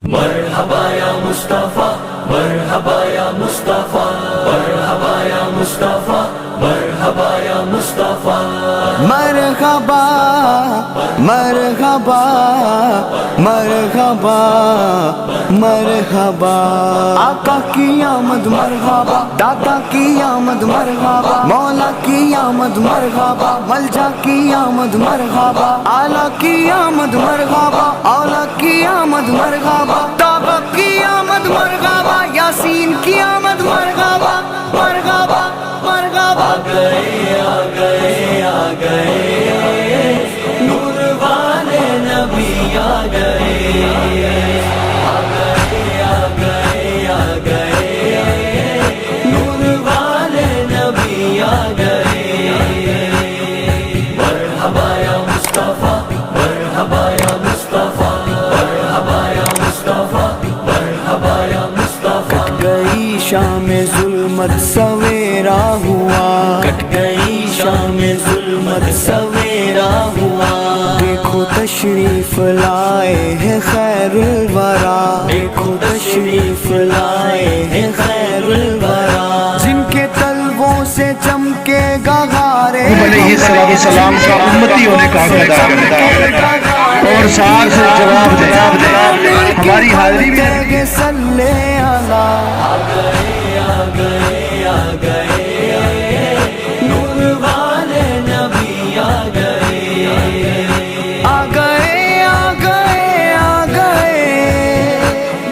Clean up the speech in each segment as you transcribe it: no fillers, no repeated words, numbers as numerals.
مرحبا یا مصطفیٰ، مرحبا یا مصطفیٰ، مرحبا یا مصطفیٰ، مرحبا یا مصطفیٰ، مرحبا مرحبا مرحبا مرحبا، آقا کی آمد مرحبا، داتا کی آمد مرحبا، مولا کی آمد مرحبا، ملجا کی آمد مرحبا، اعلیٰ کی آمد مرحبا، اولیٰ کی آمد مرحبا، طه کی آمد مرحبا، یاسین کی آمد مرحبا مرحبا مرحبا، آ گئے آ گئے آ گئے نور والے نبی آ گئے، آ گئے آ گئے آ گئے نور والے نبی آ گئے، مرحبا یا مصطفیٰ، مرحبا یا مصطفیٰ، مرحبا یا مصطفیٰ، مرحبا یا مصطفیٰ، کٹ گئی شام ظلمت سویرا ہوا، کٹ گئی شام ظلمت سویرا ہوا، دیکھو تشریف لائے ہیں خیر الورا، دیکھو تشریف لائے ہیں خیر الورا، جن کے طلبوں سے چمکے گا غارے علیہ السلام کا امتی ہونے کا حق ادا کرتا ہے اور ساتھ جواب دے ہماری حاضری بھی گے صلی اللہ، آ گئے آ گئے آ گئے نور والے نبی آ گئے، آ گئے آ گئے آ گئے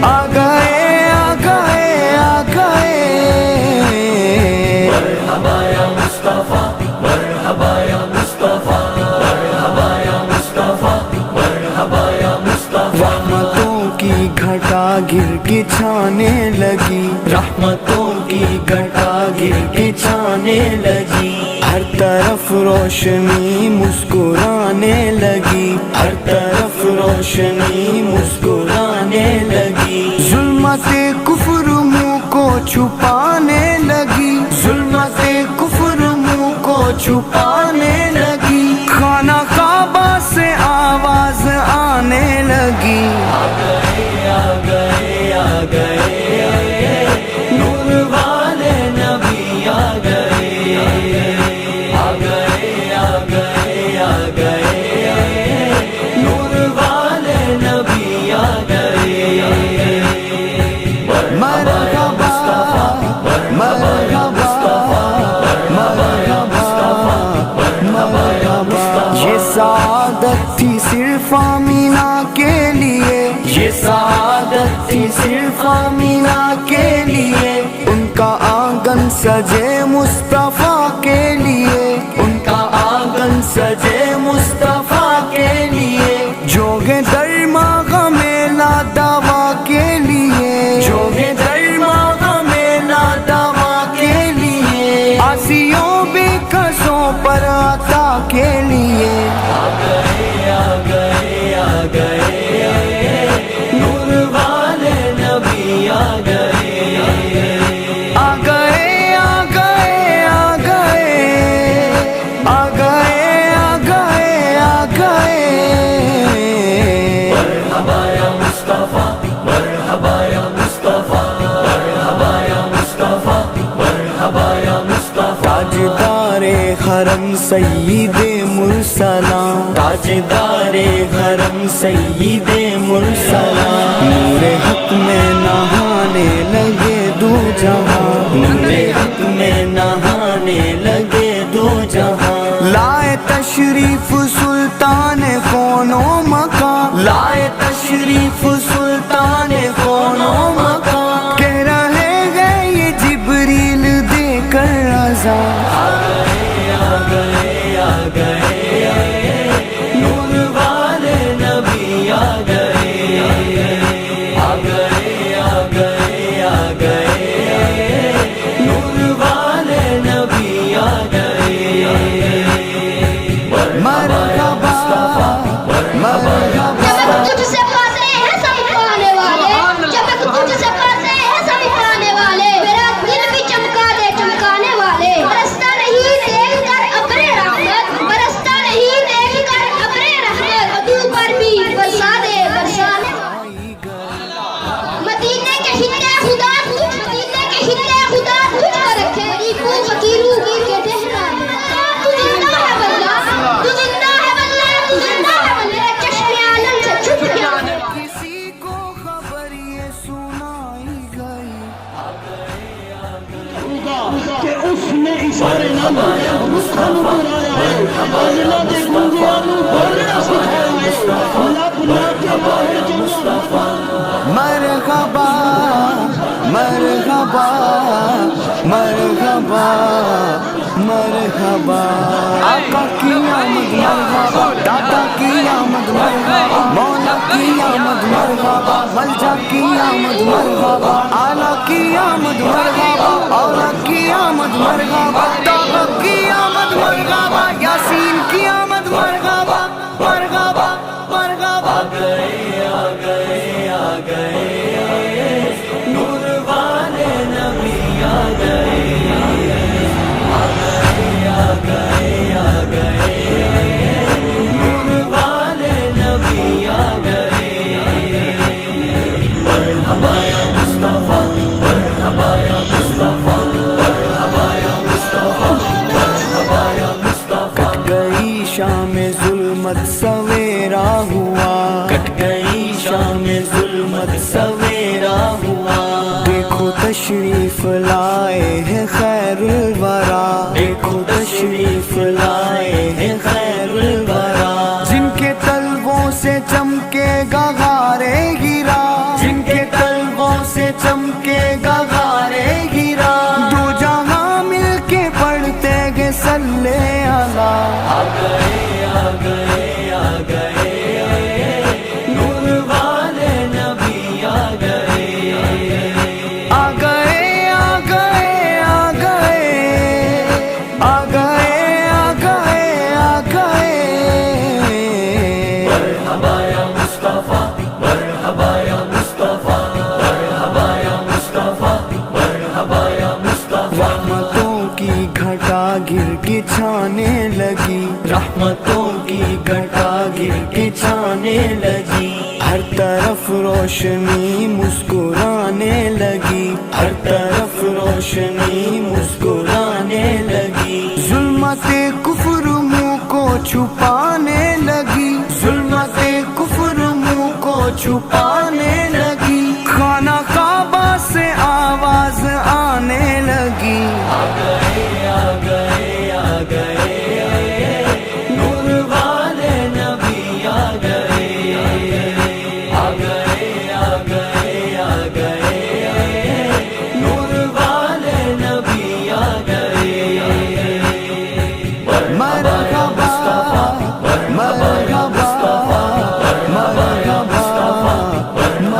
آ گئے آ گئے آ گئے، مرحبا یا مصطفیٰ، مرحبا یا مصطفیٰ، مرحبا یا مصطفیٰ، مرحبا یا مصطفیٰ، رحمتوں کی گھٹا گر کے چھانے لگی، رحمتوں کی گھٹا گر کے چھانے لگی، ہر طرف روشنی مسکرانے لگی، ہر طرف روشنی مسکرانے لگی، ظلمت کفر منہ کو چھپانے لگی، ظلمت کفر منہ کو چھپانے لگی، خانہ کعبہ سے آواز آنے لگی، آ گئے آ گئے آ گئے نور والے نبی آ گئے، آ گئے آ گئے آ گئے نور والے نبی آ گئے، مرحبا مرحبا مرحبا، یہ سعادت تھی صرف آمینہ کے لیے، یہ سعادت تھی صرف آمینہ کے لیے، ان کا آنگن سجے مصطفیٰ کے لیے، ان کا آنگن سجے مصطفیٰ کے لیے، جوگے درماغ میلہ دوا کے لیے، جوگے درماغ میلہ دوا کے لیے، آسیوں بے کسوں پر عطا کے لیے، آ گئے آ گئے آ گئے نور والے نبی آ گئے، آ گئے آ گئے آ گئے آ گئے آ گئے آ گئے، مرحبا یا مصطفیٰ، مرحبا یا مصطفیٰ، مرحبا یا مصطفیٰ، مرحبا یا مصطفیٰ، تاجدار حرم سید مرسلاں، تاجدار حرم سید مرسلاں، نور حق میں نہانے لگے دو جہاں، نور حق میں نہانے لگے دو جہاں، لائے تشریف سلطان کون و مکان، لائے تشریف سلطان کون و مکان، کہہ رہے ہیں یہ جبریل دے کر رضا، آ گئے آ گئے آ گئے نور والے نبی آ گئے، اشارے نال مصطفیٰ نو بلایا ہے اللہ دے گنگیاں نو بولنا سکھایا ہے لب لا کے ماہر مصطفیٰ مرحبا مرحبا مرحبا مرحبا آقا کی آمد مرحبا دادا کی آمد مرحبا مولا کی آمد مرحبا ملجا کی آمد مرحبا آلہ کی آمد مرحبا اولا کی آمد مرحبا توبہ کی آمد مرحبا یاسین کی آمد مرحبا مرحبا مرحبا آ گئے آ گئے نور والے نبی آ گئے آ گئے نور والے نبی آ گئے مرحبا یا مصطفیٰ مرحبا یا مصطفیٰ مرحبا یا مصطفیٰ مرحبا یا مصطفیٰ کٹ گئی شام ظلمت سویرا ہوا کٹ گئی شام ظلمت سویرا ہوا دیکھو تشریف لائے ہیں خیر الورا دیکھو تشریف لائے ہیں خیر الورا جن کے تلووں سے چمکے گا غارے ہیرا جن کے تلووں سے چمکے گا غارے ہیرا دو جہاں مل کے پڑھتے گے صلی اللہ آ گئے نور والے نبی آ گئے آ گئے آ گئے آ گئے آ گئے آ گئے آ گئے مرحبا یا مصطفیٰ مرحبا یا مصطفیٰ مرحبا یا مصطفیٰ مرحبا یا مصطفیٰ رحمتوں کی گھٹا گر کے چھانے لگی رحمتوں کی گھٹا گر کے چھانے لگی ہر طرف روشنی مسکرانے لگی ہر طرف روشنی مسکرانے لگی ظلمت کفر منہ کو چھپانے لگی ظلمت کفر منہ کو چھپانے لگی خانہ کعبہ سے آواز آنے لگی آ گئے نور والے نبی آ گئے آ گئے نور والے نبی آ گئے مرحبا مرحبا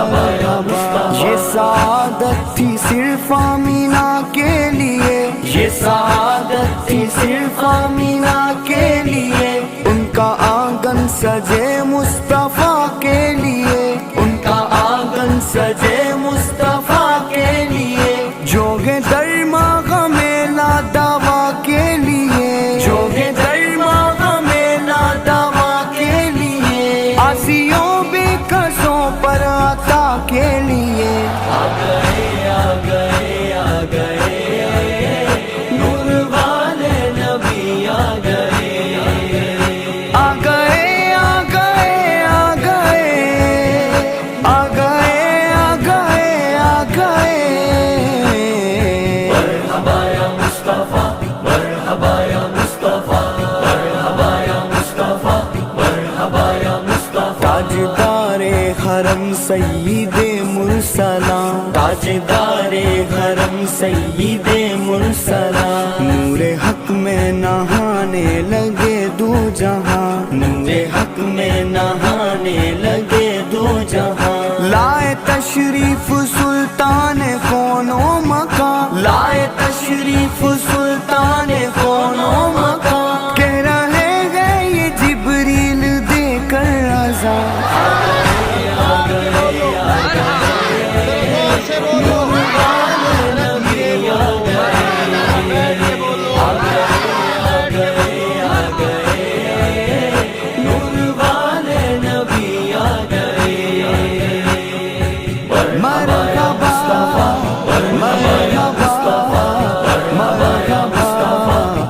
مرحبا یہ سعادت تھی صرف آمینہ کے لیے یہ سعادت تھی صرف آمینہ کے لیے ان کا آنگن سجے مصطفیٰ کے لیے ان کا آنگن سجے مصطفیٰ کے لیے جوگے درماغ میلہ دعوا کے لیے جوگے درماغ میلہ دعوا کے لیے آسیوں بے کسوں پر عطا کے لیے آ گئے نور والے نبی آ گئے آ گئے آ گئے آ گئے آ گئے آ گئے آ گئے مرحبا یا مصطفیٰ مرحبا یا مصطفیٰ مرحبا یا مصطفیٰ مرحبا یا مصطفیٰ تاجدار حرم سید مرسلاں تاجدار حرم سید مرسلاں نور حق میں نہانے لگے دو جہاں نور حق میں نہانے لگے دو جہاں لائے تشریف سلطان کون و مکان لائے تشریف سلطان کون و مکان کہہ رہے ہیں یہ جبریل دے کر رضا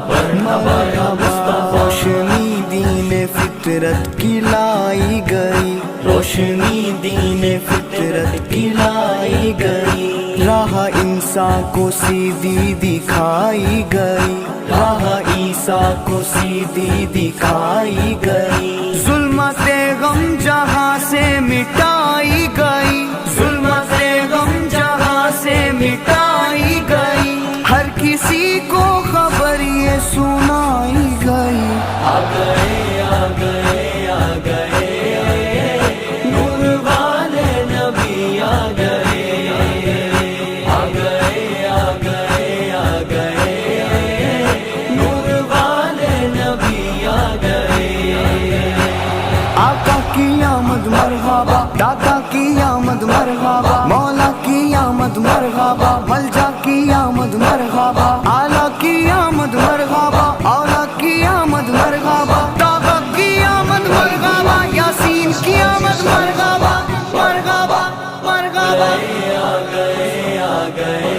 مرحبا مرحبا روشنی دین فطرت کی لائی گئی روشنی دین فطرت کی لائی گئی راہ انسان عیسیٰ کو سیدھی دکھائی گئی، راہ عیسیٰ کو سیدھی دکھائی گئی، ظلمت غم جہاں سے مٹائی گئی، ظلمت غم جہاں سے مٹائی گئی، ہر کسی کو خبر یہ سنائی گئی۔ آ گئے آ گئے آ گئے نور والے نبی آ گئے، آ گئے آ گئے آ گئے نور والے نبی آ گئے۔ آقا کی آمد مرحبا، داتا کی آمد مرحبا، مولا کی آمد مرحبا، ملجا کی آمد مرحبا، اعلیٰ کی آمد مرحبا، اولا کی آمد مرحبا، طاہا کی آمد مرحبا، یاسین کی آمد مرحبا، مرحبا مرحبا۔ آ گئے آ گئے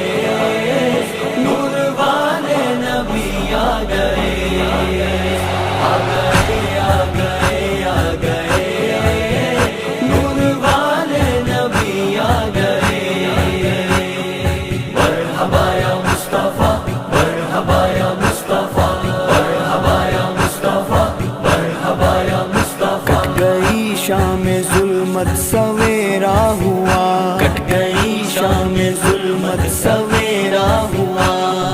نور والے نبی آ گئے، آ گئے آ گئے آ گئے نور والے نبی آ گئے۔ مرحبا یا مصطفیٰ، مرحبا یا مصطفیٰ، مرحبا یا مصطفیٰ، مرحبا یا مصطفیٰ۔ کٹ گئی شام ظلمت سویرا ہوا، کٹ گئی شام ظلمت سویرا ہوا،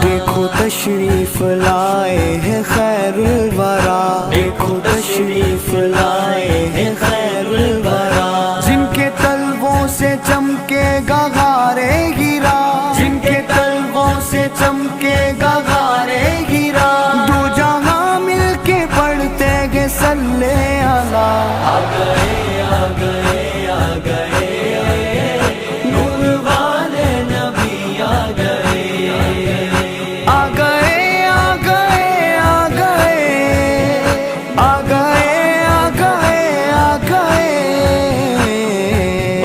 دیکھو تشریف لائے ہیں خیر الورا، دیکھو تشریف لائے ہیں خیر الورا، جن کے تلووں سے چمکے گا غارے ہیرا، جن کے تلووں سے چمکے گا غارے ہیرا، دو جہاں مل کے پڑھتے گے صلی اللہ۔ آ گئے آ گئے آ گئے نور والے نبی آ گئے، آ گئے آ گئے آ گئے آ گئے آ گئے آ گئے۔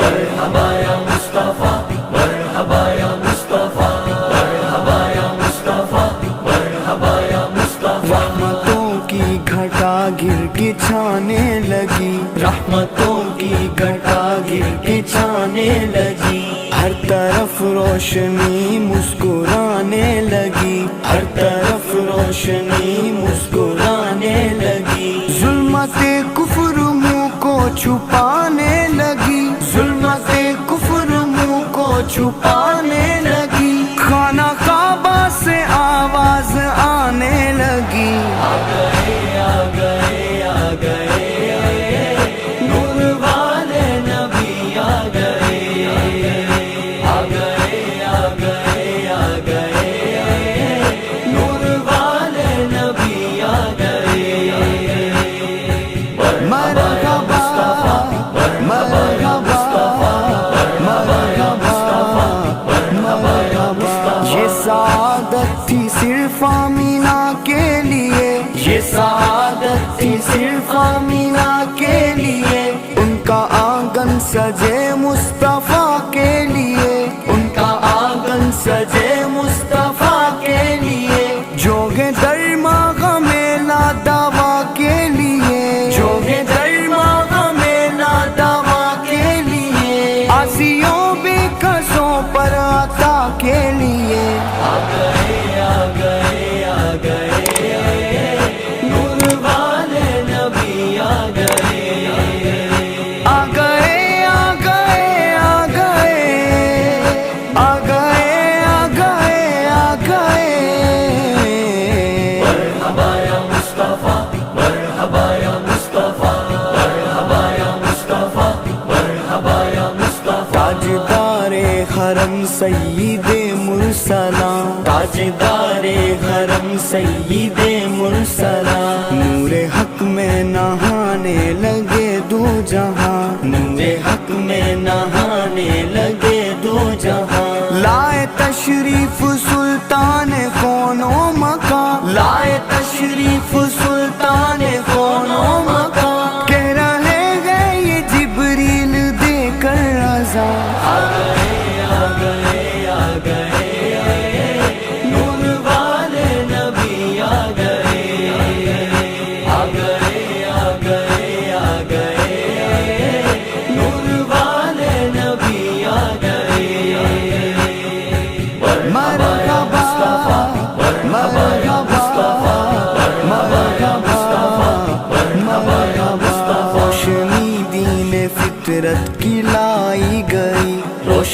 مرحبا یا مصطفیٰ، مرحبا یا مصطفیٰ، مرحبا یا مصطفیٰ، مرحبا یا مصطفیٰ۔ رحمتوں کی گھٹا گر کے چھانے لگی، رحمتوں کی گھٹا گر کے چھانے لگی، ہر طرف روشنی مسکرانے لگی، ہر طرف روشنی مسکرانے لگی، ظلمت کفر منہ کو چھپانے لگی، ظلمت کفر منہ کو چھپانے لگی، خانہ کعبہ سے آواز آنے لگی۔ آ گئے آ گئے آ گئے نور والے نبی آ گئے، آ گئے آ گئے آ گئے نور والے نبی آ گئے۔ مرحبا مرحبا مرحبا، یہ سعادت تھی صرف آمینہ کے لیے، یہ سعادت تھی صرف آمینہ کے لیے، ان کا آنگن سجے مصطفیٰ کے لیے، ان کا آنگن سجے مصطفیٰ کے لیے، جوگے درماغ میلہ دعوا کے لیے، جوگے درماغ میلہ دعوا کے لیے، آسیوں بے کسوں پر عطا کے لیے۔ آ گئے آ گئے آ گئے نور والے نبی آ گئے، آ گئے آ گئے آ گئے آ گئے آ گئے آ گئے۔ مرحبا یا مصطفیٰ، مرحبا یا مصطفیٰ، مرحبا یا مصطفیٰ، مرحبا یا مصطفیٰ۔ تاجدار حرم سید مرسلاں، تاجدار حرم سید مرسلاں، نور حق میں نہانے لگے دو جہاں، نور حق میں نہانے لگے دو جہاں، لائے تشریف سلطان کون و مکان، لائے تشریف سلطان کون و مکان، کہہ رہے ہیں یہ جبریل دے کر رضا۔ آ گئے آ گئے آ گئے نور والے نبی آ گئے، آ گئے آ گئے آ گئے نور والے نبی آ گئے۔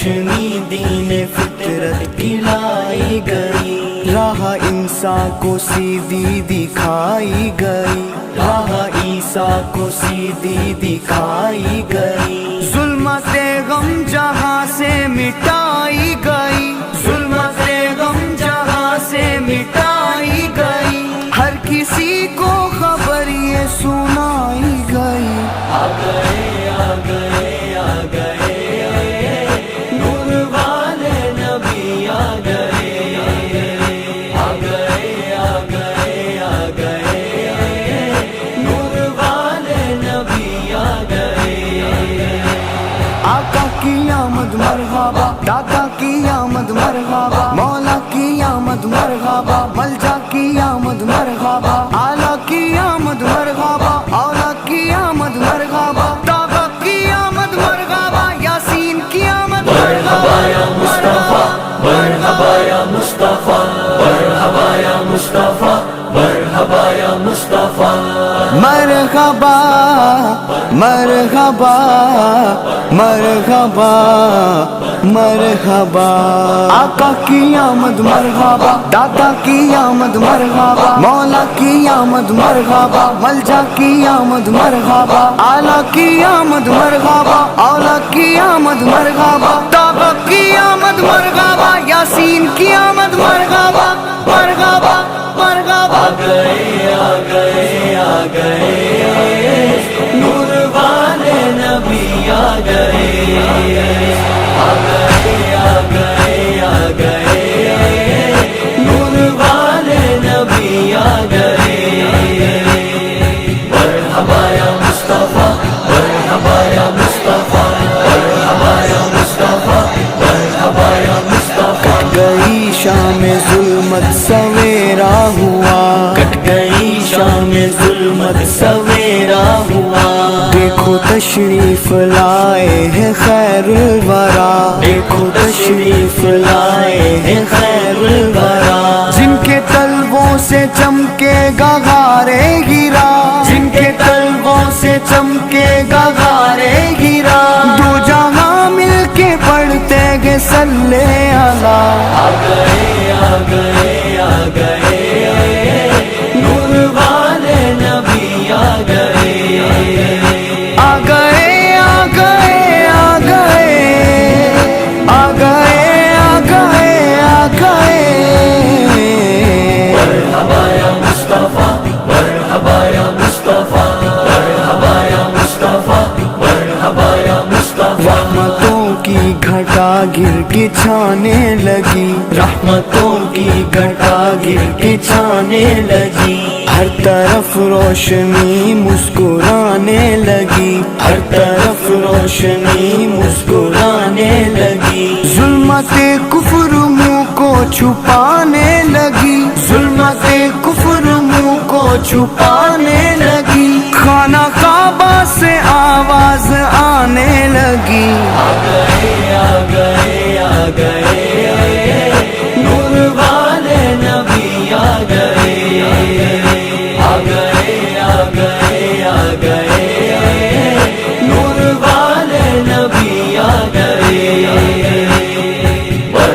روشنی دین فطرت پلائی گئی، راہ انسان کو سیدھی دکھائی گئی، راہ عیسیٰ کو سیدھی دکھائی گئی، ظلمت غم جہاں سے مٹائی گئی، ظلمت غم جہاں سے مٹائی گئی، ہر کسی کو خبر یہ سنائی گئی۔ آ گئے آ گئے آ گئے نور والے نبی آ گئے، آ گئے آ گئے آ گئے نور والے نبی آ گئے۔ آقا کی آمد مرحبا، داتا کی آمد مرحبا، مولا کی آمد مرحبا، ملجا کی آمد مرحبا، اعلیٰ کی آمد مرحبا، اولا کی آمد مرحبا، طاہا کی آمد مرحبا، یاسین کی آمد مرحبا یا مصطفیٰ، مرحبا یا مصطفیٰ، مرحبا یا مصطفیٰ، مرحبا یا مصطفیٰ، مرحبا مرحبا مرحبا مرحبا، آقا کی آمد مرحبا، داتا کی آمد مرحبا، مولا کی آمد مرحبا، ملجا کی آمد مرحبا، اعلیٰ کی آمد مرحبا، اولا کی آمد مرحبا، طاہا کی آمد مرحبا، یاسین کی آمد مرحبا، مرحبا مرحبا۔ آ گئے آ گئے آ گئے نور والے نبی آ گئے، آ گئے آ گئے آ گئے نور والے نبی آ گئے۔ مرحبا یا مصطفیٰ، مرحبا یا مصطفیٰ، مرحبا یا مصطفیٰ، مرحبا یا مصطفیٰ۔ گئی شام ظلمت سویرا ہوا، کٹ گئی شام ظلمت سویرا ہوا، دیکھو تشریف لائے ہیں خیر الورا، دیکھو تشریف لائے ہیں خیر الورا، جن کے تلووں سے چمکے گا غارے ہیرا، جن کے تلووں سے چمکے گا غارے ہیرا، دو جہاں مل کے پڑھتے گے صلی اللہ۔ آ گئے آ گئے آ گئے نور والے نبی آ گئے، آ گئے آ گئے آ گئے آ گئے آ گئے آ گئے۔ مرحبا یا مصطفیٰ، مرحبا یا مصطفیٰ، مرحبا یا مصطفیٰ، مرحبا یا مصطفیٰ۔ رحمتوں کی گھٹا گر کے چھانے لگی، رحمتوں کی گھٹا گر کے چھانے لگی، ہر طرف روشنی مسکرانے لگی، ہر طرف روشنی مسکرانے لگی، ظلمت کفر منہ کو چھپانے لگی، ظلمت کفر منہ کو چھپانے لگی، خانہ کعبہ سے آواز آنے لگی۔ آ گئے آ گئے آ گئے نور والے نبی آ گئے، آ گئے آ گئے آ گئے نور والے نبی آ گئے۔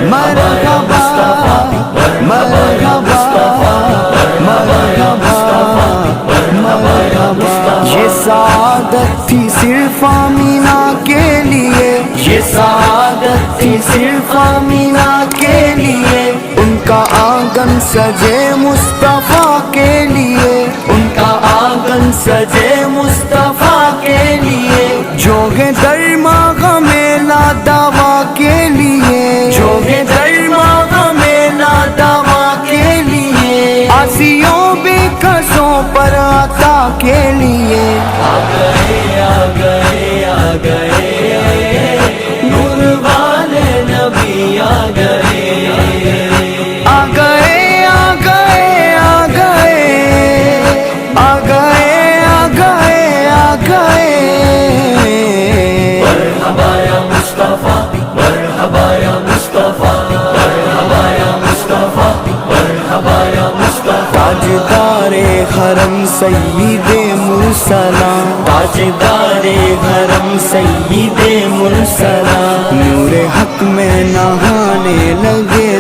مرحبا مرحبا مرحبا، یہ سعادت تھی صرف آمینہ کے لیے، یہ سعادت تھی صرف آمینہ کے لیے، ان کا آنگن سجے مصطفیٰ کے لیے، ان کا آنگن سجے مصطفیٰ کے لیے، جوگے درماغ میلہ دوا کے لیے، جوگے درماغ میلہ دوا کے لیے، آسیوں بے کسوں پر عطا کے لیے۔ آ گئے آ گئے آ گئے نور والے نبی آ گئے، آ گئے آ گئے آ گئے آ گئے آ گئے آ گئے۔ مرحبا یا مصطفیٰ، مرحبا یا مصطفیٰ، مرحبا یا مصطفیٰ، مرحبا یا مصطفیٰ، تاجدار حرم سید مرسلان، تاجدار گھرم سید مرسلا، نور حق میں نہانے لگے